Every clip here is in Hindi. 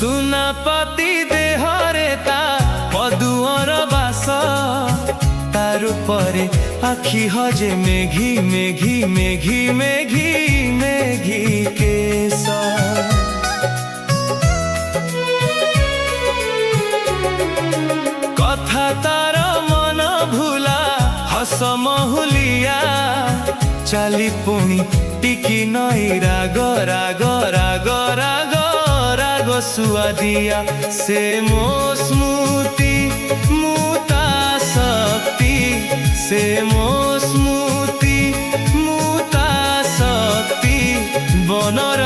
सुनापति देहरे ता पदुअर बास तार उपरे आखि हजे मेघी मेघी मेघी मेघी मेघी केश कथा तार मन भुला हस महुलिया चाली पुणी टिकी नई राग राग राग राग राग सुआदिया से मो स्मृति मुता शक्ति से मो स्मृति मुता शक्ति बनर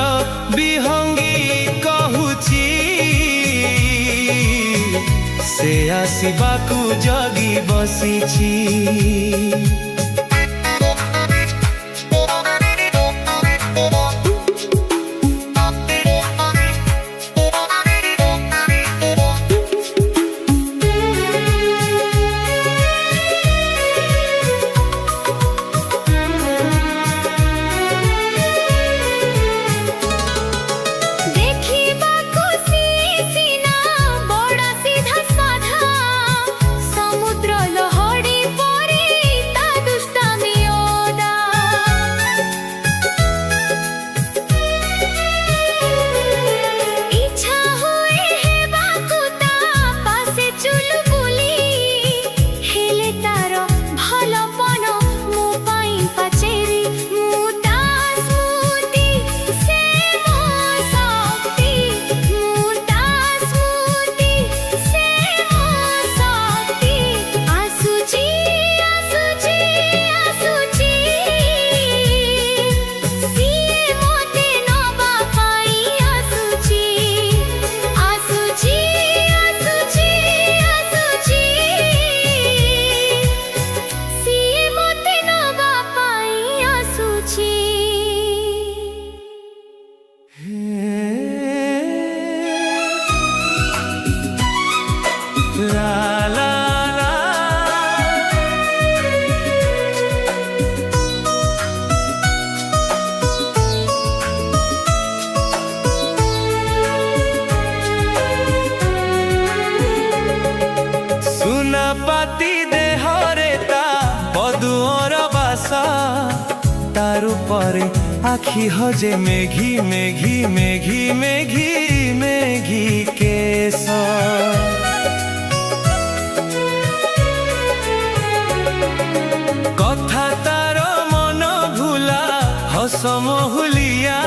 विहंगी कहूची से आसवाकू जगी बसीची। सुनापति देहरे ता पदुअर बास तार उपरे आखि हजे मेघी मेघी मेघी मेघी मेघी केश कथा तार मन भुला हस महुलिया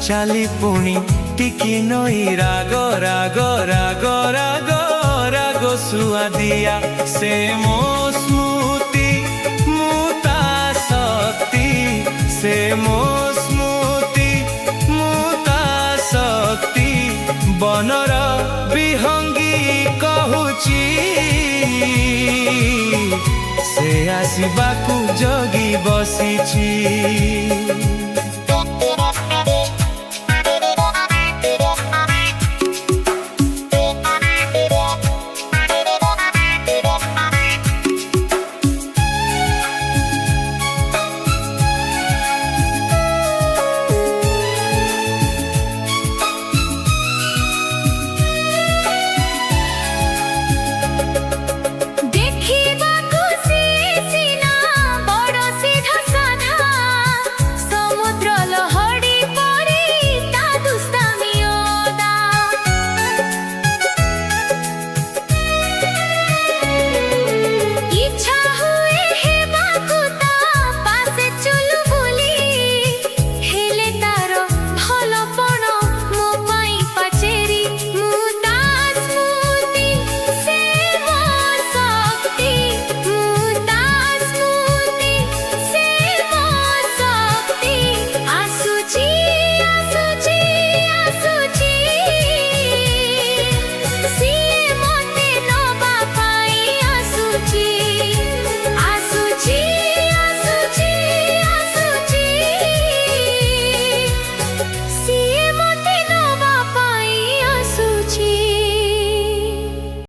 चाली पुणी टिकी नई राग राग राग राग राग सुआदिया से मो स्मृति मुता शक्ति से मो स्मृति मुता शक्ति बनर विहंगी कहूची से आसवाकू जगी बसीची।